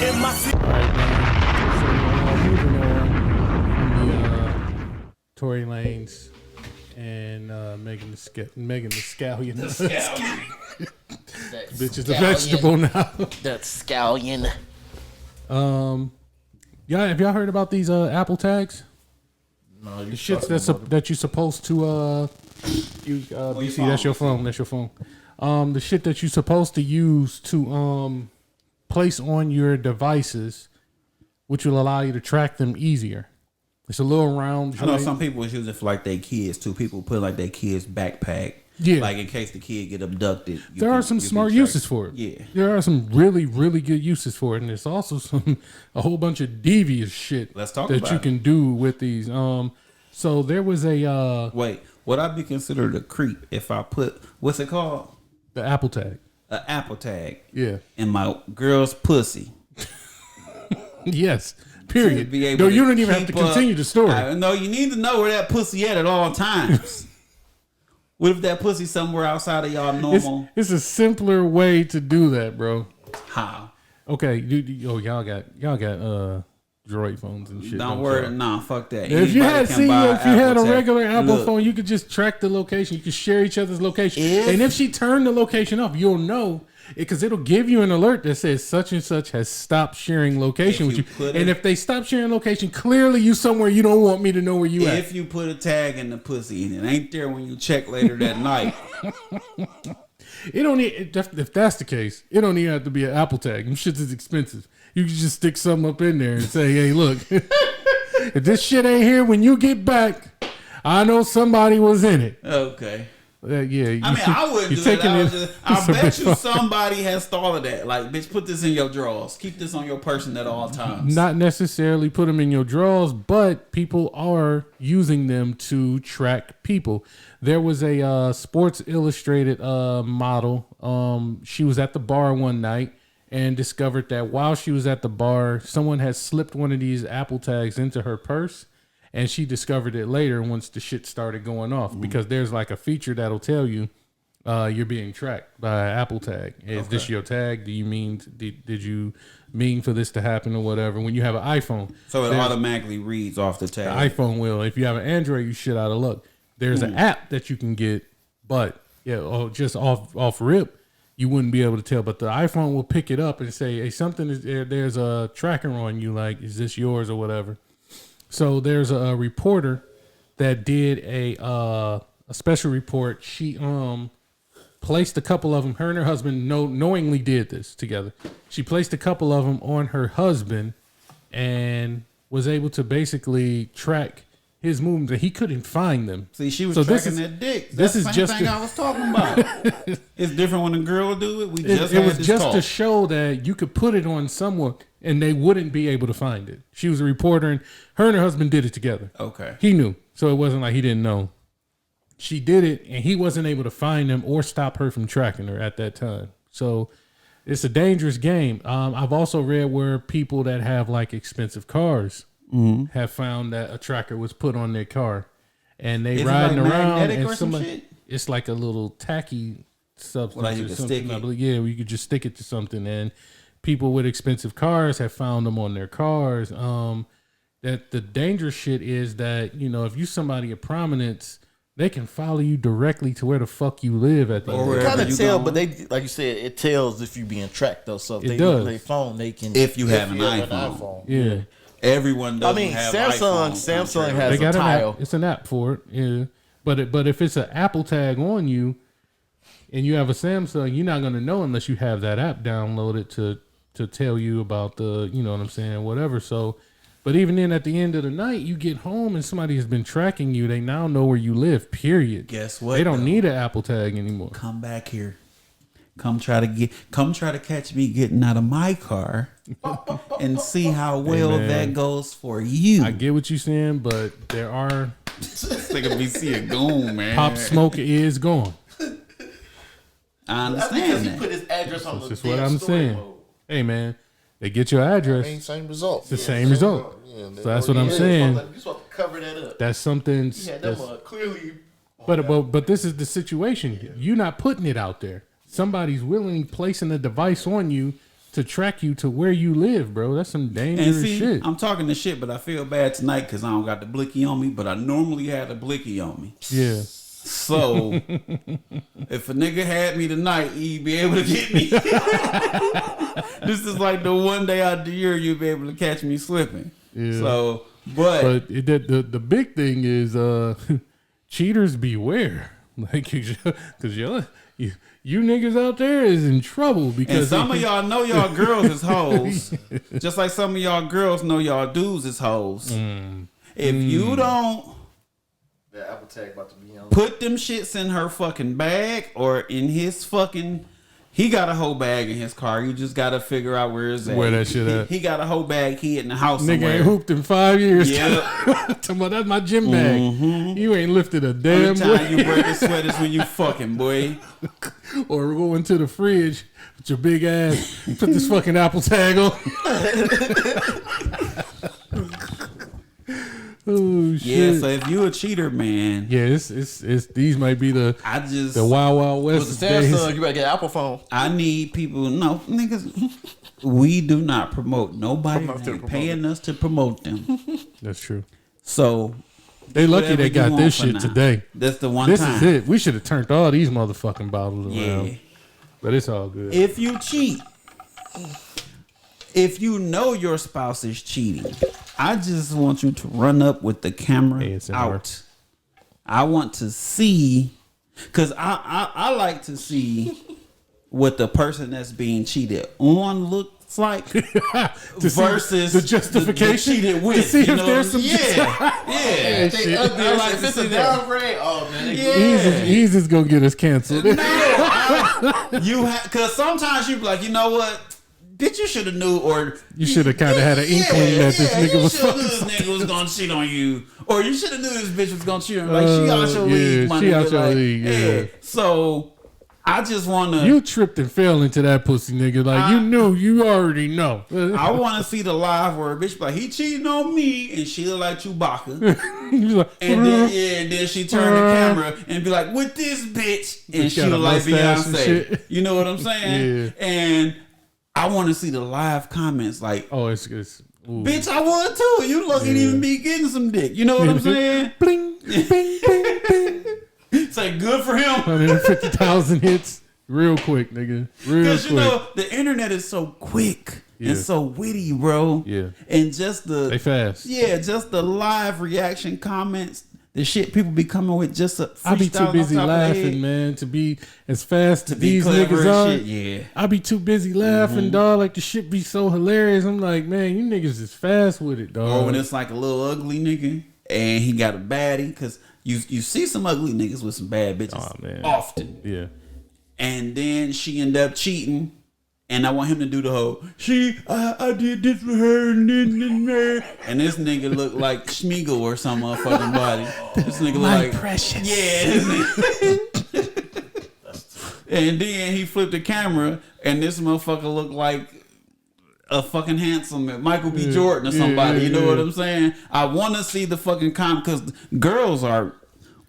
Alright, man. So moving on from the Tory Lanez and Megan the Scallion. The Scallion. Bitch is a vegetable now. That scallion. Yeah, have y'all heard about these Apple tags? No, the shits that you're supposed to BC, that's your phone. That's your phone. The shit that you're supposed to use to place on your devices, which will allow you to track them easier. It's a little round. I know some people use it for like their kids too. People put like their kids' backpack. Yeah. Like in case the kid get abducted. There are some smart uses for it. Yeah. There are some really, really good uses for it. And there's also a whole bunch of devious shit that you can do with these. So there was a wait, would I be considered a creep if I put what's it called? The AppleTag. An AppleTag. Yeah. In my girl's pussy. Yes. Period. No, you don't even have to continue the story. No, you need to know where that pussy at all times. What if that pussy somewhere outside of y'all normal? It's a simpler way to do that, bro. How? Okay, y'all got Droid phones and shit. Don't worry, nah, fuck that. If you had a regular Apple phone, you could just track the location. You could share each other's location, and if she turned the location off, you'll know because it'll give you an alert that says such and such has stopped sharing location with you. And if they stop sharing location, clearly you somewhere you don't want me to know where you at. If you put a tag in the pussy and it ain't there when you check later that night. It don't need, if that's the case, it don't even have to be an Apple tag. Them shit is expensive. You can just stick something up in there and say, hey, look, if this shit ain't here when you get back, I know somebody was in it. Okay. Yeah. I mean, I wouldn't do it. I bet you somebody has thought of that. Like, bitch, put this in your drawers. Keep this on your person at all times. Not necessarily put them in your drawers, but people are using them to track people. There was a Sports Illustrated model. She was at the bar one night and discovered that while she was at the bar, someone had slipped one of these Apple tags into her purse. And she discovered it later once the shit started going off because there's like a feature that'll tell you you're being tracked by Apple Tag. Is this your tag? Do you mean did you mean for this to happen or whatever? When you have an iPhone, so it automatically reads off the tag. The iPhone will. If you have an Android, you shit out of luck. There's an app that you can get, but just off rip, you wouldn't be able to tell. But the iPhone will pick it up and say, "Hey, something is there. There's a tracker on you. Like, is this yours or whatever?" So there's a reporter that did a special report. She placed a couple of them. Her and her husband knowingly did this together. She placed a couple of them on her husband and was able to basically track his movements. And he couldn't find them. See, she was tracking that dick. That's the same thing I was talking about. It's different when a girl do it. It was just to show that you could put it on someone and they wouldn't be able to find it. She was a reporter and her husband did it together. Okay. He knew. So it wasn't like he didn't know. She did it and he wasn't able to find them or stop her from tracking her at that time. So it's a dangerous game. I've also read where people that have like expensive cars have found that a tracker was put on their car and they riding around and somebody, it's like a little tacky substance or something. I believe, you could just stick it to something and people with expensive cars have found them on their cars. That the dangerous shit is that, if you somebody of prominence, they can follow you directly to where the fuck you live at the end. They kind of tell, but they, like you said, it tells if you being tracked though. So if they use their phone, they can. If you have an iPhone. Yeah. Everyone doesn't have Samsung has a tile. It's an app for it. Yeah. But if it's an Apple tag on you and you have a Samsung, you're not going to know unless you have that app downloaded to tell you about the, you know what I'm saying, whatever. So, but even then at the end of the night, you get home and somebody has been tracking you. They now know where you live, period. Guess what? They don't need an Apple tag anymore. Come back here. Come try to catch me getting out of my car and see how well that goes for you. I get what you're saying, but there are nigga be seeing goon, man. Pop Smoke is gone. I understand that. He put his address on That's just what I'm saying. Mode. Hey man, they get your address. Same result. It's the same result. Yeah, so that's what I'm saying. You're supposed to cover that up. That's something. Clearly. But this is the situation. You're not putting it out there. Somebody's willingly placing a device on you to track you to where you live, bro. That's some dangerous shit. I'm talking the shit, but I feel bad tonight because I don't got the blicky on me, but I normally had the blicky on me. Yeah. So if a nigga had me tonight, he'd be able to get me. This is like the one day out the year you'd be able to catch me slipping. Yeah. So, but the big thing is cheaters beware. Like, because you niggas out there is in trouble because and some of y'all know y'all girls is hoes, just like some of y'all girls know y'all dudes is hoes. If you don't AppleTag about to be on. Put them shits in her fucking bag or in his fucking. He got a whole bag in his car. You just got to figure out where it's at. Where that shit at. He got a whole bag hid in the house Nigga somewhere. ain't hooped in 5 years. Yeah. That's my gym bag. Mm-hmm. You ain't lifted a damn Every time you break a sweat is when you fucking, boy. Or go into the fridge with your big ass. Put this fucking AppleTag on. Oh shit! Yeah, so if you a cheater, man, yeah, it's these might be the Wild Wild West days. Samsung, you better get an Apple phone. I need people. No, niggas, we do not promote nobody paying us to promote them. That's true. So they lucky they got this shit now. Today. That's the one. This time. is it. We should have turned all these motherfucking bottles around. But it's all good. If you cheat, if you know your spouse is cheating, I just want you to run up with the camera out. I want to see, because I like to see what the person that's being cheated on looks like versus the justification. The cheated with, to see if there's some If it's a downgrade, oh man, Easy's gonna get us canceled. Because sometimes you be like, you know what? Bitch, you should have knew, or you should have kind of had an inkling that this nigga was fucking. This nigga was gonna cheat on you, or you should have knew this bitch was gonna cheat on you. Like she out your league, my she nigga. out your league. Yeah. So I just wanna. You tripped and fell into that pussy, nigga. Like you knew, you already know. I want to see the live where a bitch be like, he cheating on me, and she look like Chewbacca, like, and then she turn the camera and be like, with this bitch, and she look like Beyonce. You know what I'm saying? Yeah. And I want to see the live comments like, oh, it's bitch, I would too. You lucky to even be getting some dick. You know what I'm saying? Bling, bing, bing, bing. It's like good for him. 150,000 hits real quick, nigga. Real quick. You know, the internet is so quick and so witty, bro. Yeah. And just they fast. Yeah, just the live reaction comments. The shit people be coming with just a I be too busy laughing, man, to be as fast as these niggas are. Yeah. I be too busy laughing, dog. Like the shit be so hilarious. I'm like, man, you niggas is fast with it, dog. Or when it's like a little ugly nigga and he got a baddie, because you see some ugly niggas with some bad bitches often. Yeah. And then she end up cheating. And I want him to do the whole, I did this for her, and this nigga look like Schmeagle or some motherfucking body. This nigga look like precious. Yeah. And then he flipped the camera, and this motherfucker looked like a fucking handsome Michael B. Jordan or somebody. You know what I'm saying? I want to see the fucking comment, because girls are.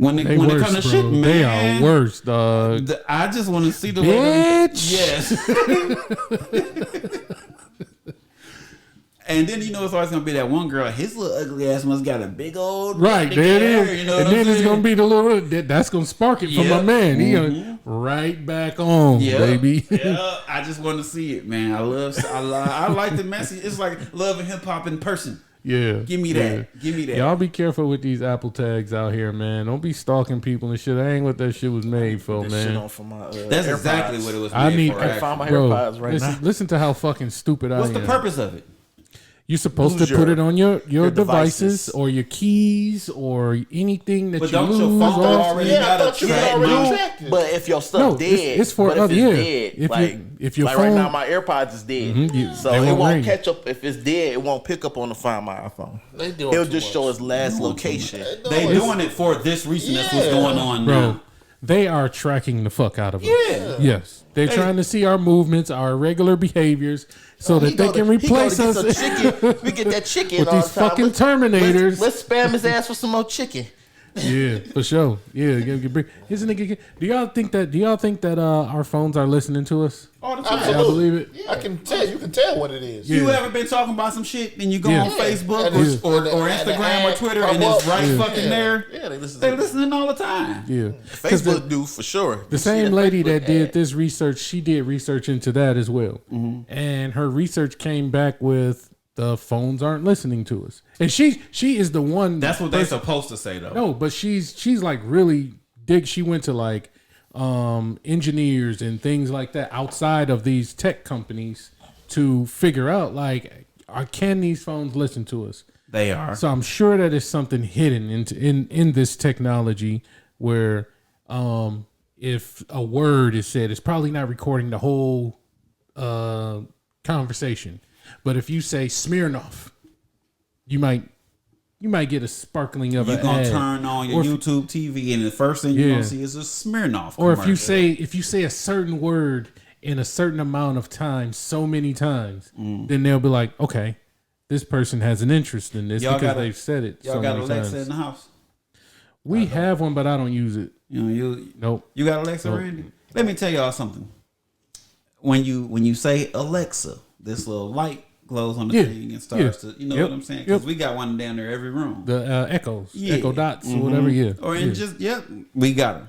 When it comes to shit, man, they are worse, dog. I just want to see the bitch. Yes. And then you know it's always gonna be that one girl. His little ugly ass must got a big old right there. It is, you know. And then it's gonna be the little that's gonna spark it for my man. He gonna right back on, baby. Yeah, I just want to see it, man. I like the message. It's like love and hip hop in person. Yeah. Give me that. Yeah. Give me that. Y'all be careful with these Apple tags out here, man. Don't be stalking people and shit. That ain't what that shit was made for, man. Shit on for my, that's AirPods. Exactly what it was made for. I found my AirPods right now. Listen to how fucking stupid I am. What's the purpose of it? You're supposed to put it on your devices or your keys or anything that you lose. Your phone already got a track? But if your stuff dead, it's for dead. If your phone, right now my AirPods is dead, so it won't catch up. If it's dead, it won't pick up on the Find My iPhone. It'll just show its last location. They doing it for this reason. That's what's going on, bro. They are tracking the fuck out of us. Yeah. Yes. They're trying to see our movements, our regular behaviors, so that they can replace us. We get that chicken with these fucking Terminators. Let's spam his ass with some more chicken. Yeah, for sure. Yeah, isn't it? Do y'all think that our phones are listening to us? All the time. Y'all believe it? Yeah. I can tell. You can tell what it is. You ever been talking about some shit and you go on Facebook or Instagram or Twitter and it's right fucking there? Yeah, they listen. They listening all the time. Yeah, Facebook do for sure. The same lady that did this research, she did research into that as well, and her research came back with the phones aren't listening to us, and she is the one. That's what they're supposed to say though. No, but she's like really She went to like engineers and things like that outside of these tech companies to figure out like, can these phones listen to us? They are. So I'm sure that is something hidden in this technology where if a word is said, it's probably not recording the whole conversation. But if you say Smirnoff, you might get a sparkling of You're gonna turn on your YouTube TV and the first thing you're gonna see is a Smirnoff commercial. Or if you say a certain word in a certain amount of time, so many times, then they'll be like, okay, this person has an interest in this because they've said it. Y'all got Alexa in the house? We have one, but I don't use it. Nope. You got Alexa, Randy? Let me tell y'all something. When you say Alexa, this little light glows on the thing and starts to, you know what I'm saying? Because we got one down there every room. The Echoes, Echo Dots, or whatever. We got her.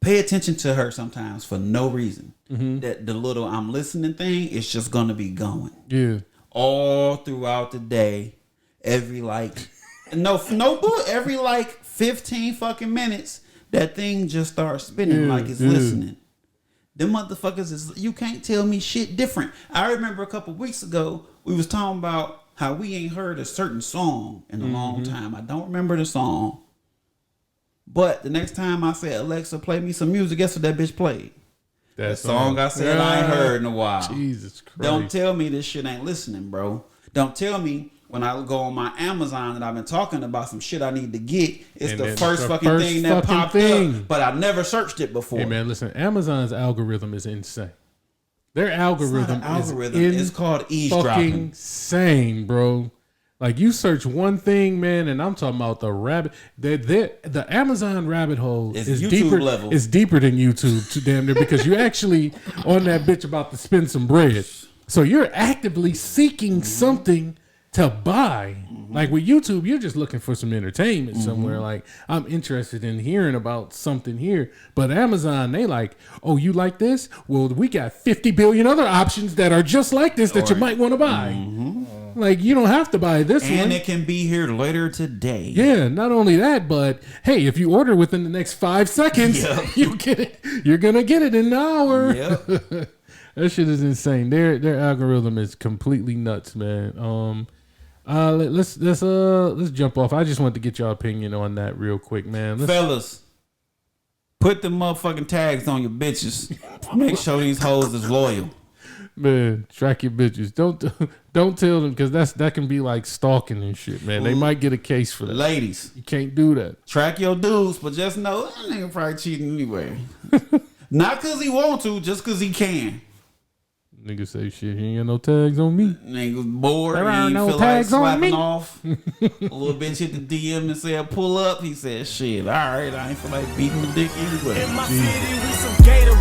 Pay attention to her sometimes for no reason. That the little I'm listening thing is just gonna be going. Yeah. All throughout the day, every every 15 fucking minutes, that thing just starts spinning like it's listening. Them motherfuckers you can't tell me shit different. I remember a couple weeks ago, we was talking about how we ain't heard a certain song in a long time. I don't remember the song. But the next time I said, Alexa, play me some music, guess what that bitch played? That song I said I ain't heard in a while. Jesus Christ. Don't tell me this shit ain't listening, bro. Don't tell me when I go on my Amazon that I've been talking about some shit I need to get, it's and the first fucking thing that popped up, but I never searched it before. Hey man, listen, Amazon's algorithm is insane. Their algorithm is called eavesdropping. Fucking insane, bro. Like you search one thing, man, and I'm talking about the rabbit. The Amazon rabbit hole is deeper. It's deeper than YouTube, too damn near, because you're actually on that bitch about to spend some bread. So you're actively seeking something to buy. Like with YouTube, you're just looking for some entertainment somewhere. Like, I'm interested in hearing about something here. But Amazon, they like, oh, you like this? Well, we got 50 billion other options that are just like this that you might want to buy. Like, you don't have to buy this one. And it can be here later today. Yeah, not only that, but hey, if you order within the next 5 seconds, you get it. You're going to get it in an hour. Yep. That shit is insane. Their algorithm is completely nuts, man. Let's jump off. I just want to get your opinion on that real quick, man. Fellas, put the motherfucking tags on your bitches. Make sure these hoes is loyal. Man, track your bitches. Don't tell them, because that can be like stalking and shit, man. They might get a case for that. Ladies, you can't do that. Track your dudes, but just know that nigga probably cheating anyway. Not because he want to, just because he can. Nigga say shit, he ain't got no tags on me. Nigga bored. There ain't no feel tags like on me. slapping off. A little bitch hit the DM and said pull up. He said shit. All right, I ain't feel like beating the dick anyway. In my city, we some gator